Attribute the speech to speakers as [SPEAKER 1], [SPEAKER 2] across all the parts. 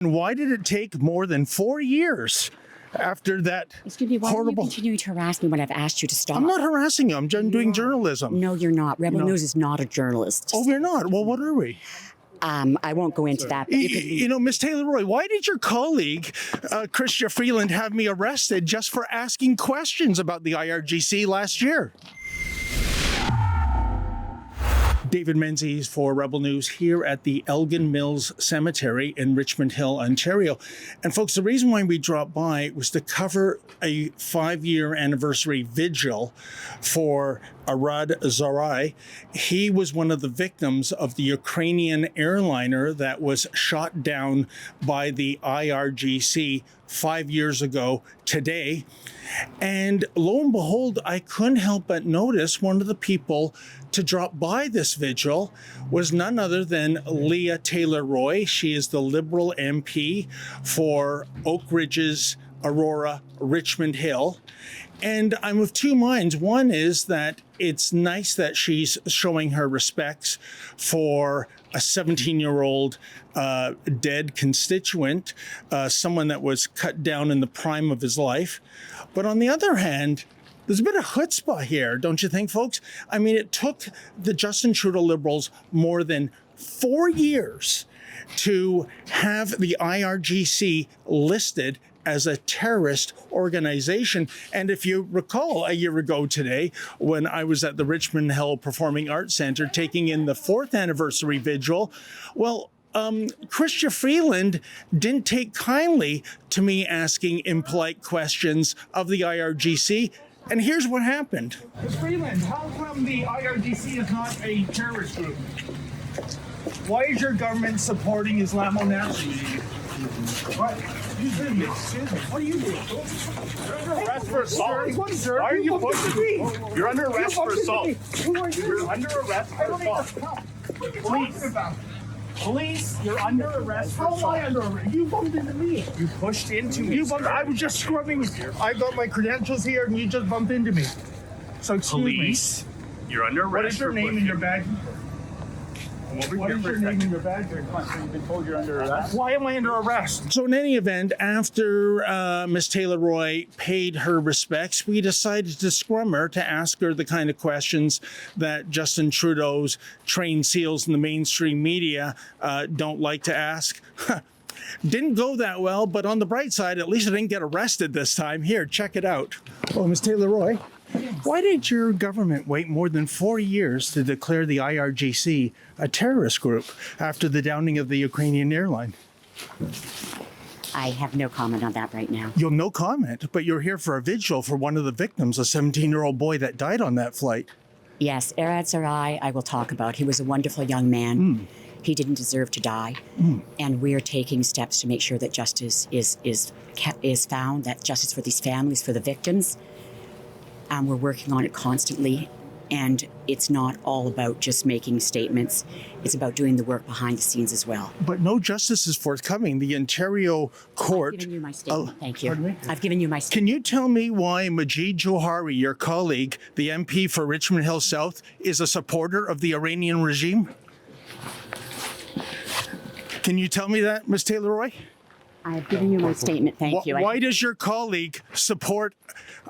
[SPEAKER 1] And why did it take more than 4 years after that
[SPEAKER 2] Excuse me, why
[SPEAKER 1] horrible...
[SPEAKER 2] are you continuing to harass me when I've asked you to stop?
[SPEAKER 1] I'm not harassing you. I'm doing journalism.
[SPEAKER 2] No, you're not. Rebel News is not a journalist.
[SPEAKER 1] Oh, we're not? Well, what are we?
[SPEAKER 2] I won't go into that. But
[SPEAKER 1] You know, Miss Taylor-Roy, why did your colleague, Christian Freeland, have me arrested just for asking questions about the IRGC last year? David Menzies for Rebel News here at the Elgin Mills Cemetery in Richmond Hill, Ontario. And folks, the reason why we dropped by was to cover a 5-year anniversary vigil for Arad Zarai. He was one of the victims of the Ukrainian airliner that was shot down by the IRGC 5 years ago today. And lo and behold, I couldn't help but notice one of the people to drop by this vigil was none other than Leah Taylor-Roy. She is the Liberal MP for Oak Ridges, Aurora, Richmond Hill. And I'm of two minds. One is that it's nice that she's showing her respects for a 17-year-old dead constituent, someone that was cut down in the prime of his life. But on the other hand, there's a bit of chutzpah here, don't you think, folks? I mean, it took the Justin Trudeau Liberals more than 4 years to have the IRGC listed as a terrorist organization. And if you recall, a year ago today, when I was at the Richmond Hill Performing Arts Centre taking in the 4th anniversary vigil, well, Christian Freeland didn't take kindly to me asking impolite questions of the IRGC. And here's what happened.
[SPEAKER 3] Ms. Freeland, how come the IRGC is not a terrorist group? Why is your government supporting Islamo-nationalism? What? Excuse me. What are you doing?
[SPEAKER 4] You're under arrest for assault.
[SPEAKER 3] Why
[SPEAKER 4] are you pushing me? You're under arrest for assault.
[SPEAKER 3] Who are you?
[SPEAKER 4] You're under arrest for assault.
[SPEAKER 3] What are you talking about?
[SPEAKER 4] Police, you're under arrest for
[SPEAKER 3] How am
[SPEAKER 4] assault.
[SPEAKER 3] I under arrest? You bumped into me.
[SPEAKER 4] You pushed into me.
[SPEAKER 3] I was just scrubbing. I got my credentials here and you just bumped into me. So excuse
[SPEAKER 4] Police, you're under arrest.
[SPEAKER 3] me. What is your name and your badge? What is your name and your badge?
[SPEAKER 4] You've been told you're under arrest.
[SPEAKER 3] Why am I under arrest?
[SPEAKER 1] So in any event, after Miss Taylor-Roy paid her respects, we decided to scrum her to ask her the kind of questions that Justin Trudeau's trained seals in the mainstream media don't like to ask. Didn't go that well, but on the bright side, at least I didn't get arrested this time. Here, check it out. Oh, Miss Taylor-Roy, why did your government wait more than 4 years to declare the IRGC a terrorist group after the downing of the Ukrainian airline?
[SPEAKER 2] I have no comment on that right now.
[SPEAKER 1] You have no comment, but you're here for a vigil for one of the victims, a 17-year-old boy that died on that flight.
[SPEAKER 2] Yes, Arad Zarai, I will talk about. He was a wonderful young man. He didn't deserve to die. And we're taking steps to make sure that justice is found, that justice for these families, for the victims. We're working on it constantly. And it's not all about just making statements. It's about doing the work behind the scenes as well.
[SPEAKER 1] But no justice is forthcoming. The Ontario court...
[SPEAKER 2] I've given you my statement. Thank you.
[SPEAKER 1] Pardon me?
[SPEAKER 2] I've given you my statement.
[SPEAKER 1] Can you tell me why Majid Johari, your colleague, the MP for Richmond Hill South, is a supporter of the Iranian regime? Can you tell me that, Ms. Taylor-Roy?
[SPEAKER 2] I've given you my statement. Thank you.
[SPEAKER 1] Why does your colleague support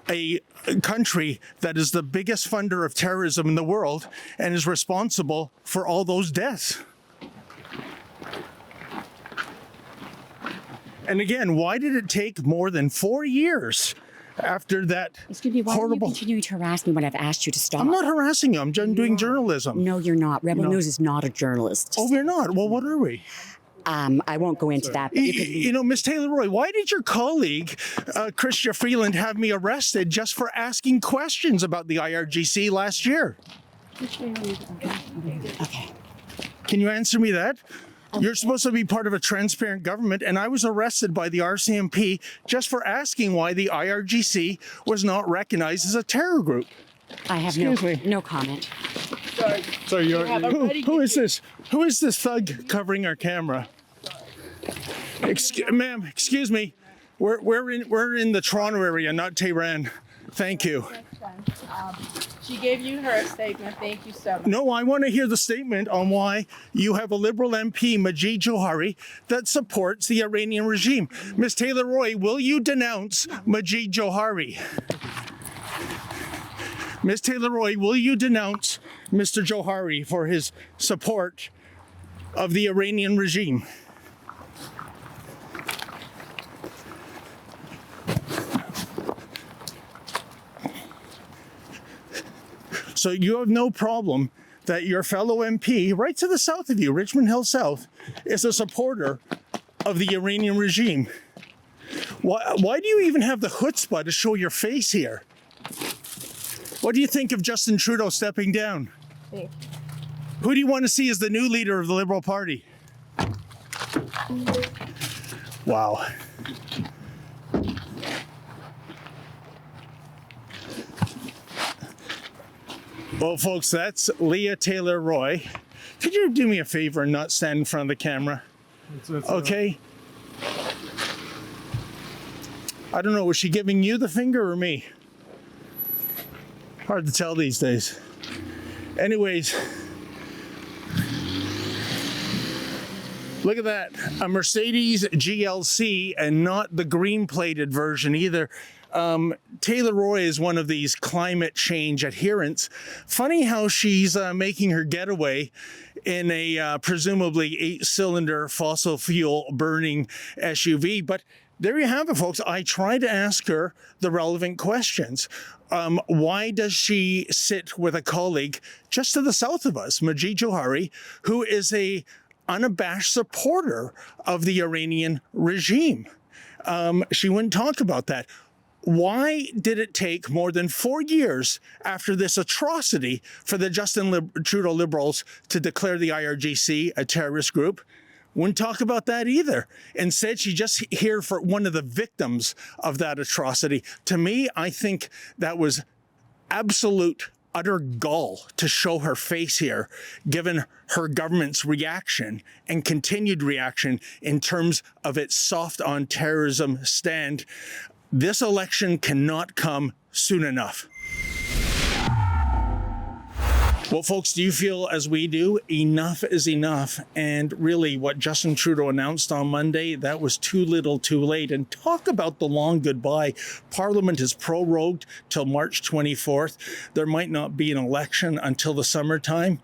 [SPEAKER 1] a country that is the biggest funder of terrorism in the world and is responsible for all those deaths? And again, why did it take more than 4 years after that
[SPEAKER 2] Excuse me, why
[SPEAKER 1] horrible...
[SPEAKER 2] are you continuing to harass me when I've asked you to stop?
[SPEAKER 1] I'm not harassing you. I'm doing journalism.
[SPEAKER 2] No, you're not. Rebel News is not a journalist.
[SPEAKER 1] Oh, we're not? Well, what are we?
[SPEAKER 2] I won't go into that. But
[SPEAKER 1] You know, Miss Taylor-Roy, why did your colleague, Christian Freeland, have me arrested just for asking questions about the IRGC last year?
[SPEAKER 2] Okay.
[SPEAKER 1] Can you answer me that? You're supposed to be part of a transparent government, and I was arrested by the RCMP just for asking why the IRGC was not recognized as a terror group.
[SPEAKER 2] I have no comment.
[SPEAKER 1] Sorry, who is this? Who is this thug covering our camera? Ma'am, excuse me. We're in the Toronto area, not Tehran. Thank you.
[SPEAKER 5] She gave you her statement. Thank you so much.
[SPEAKER 1] No, I want to hear the statement on why you have a Liberal MP, Majid Johari, that supports the Iranian regime. Ms. Taylor-Roy, will you denounce Majid Johari? Ms. Taylor-Roy, will you denounce Mr. Johari for his support of the Iranian regime? So you have no problem that your fellow MP, right to the south of you, Richmond Hill South, is a supporter of the Iranian regime. Why do you even have the chutzpah to show your face here? What do you think of Justin Trudeau stepping down?
[SPEAKER 5] Thank you.
[SPEAKER 1] Who do you want to see as the new leader of the Liberal Party? Wow. Well, folks, that's Leah Taylor-Roy. Could you do me a favor and not stand in front of the camera? Okay? I don't know, was she giving you the finger or me? Hard to tell these days. Anyways, look at that. A Mercedes GLC and not the green-plated version either. Taylor-Roy is one of these climate change adherents. Funny how she's making her getaway in a presumably 8-cylinder fossil fuel burning SUV. But there you have it, folks. I tried to ask her the relevant questions. Why does she sit with a colleague just to the south of us, Majid Johari, who is a unabashed supporter of the Iranian regime? She wouldn't talk about that. Why did it take more than 4 years after this atrocity for the Justin Trudeau Liberals to declare the IRGC a terrorist group? Wouldn't talk about that either. Instead, she just here for one of the victims of that atrocity. To me, I think that was absolute utter gall to show her face here, given her government's reaction and continued reaction in terms of its soft on terrorism stand. This election cannot come soon enough. Well, folks, do you feel as we do? Enough is enough. And really, what Justin Trudeau announced on Monday, that was too little too late. And talk about the long goodbye. Parliament is prorogued till March 24th. There might not be an election until the summertime.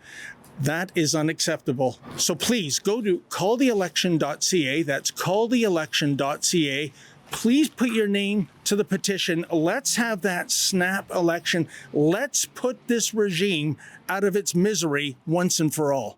[SPEAKER 1] That is unacceptable. So please go to calltheelection.ca. That's calltheelection.ca. Please put your name to the petition. Let's have that snap election. Let's put this regime out of its misery once and for all.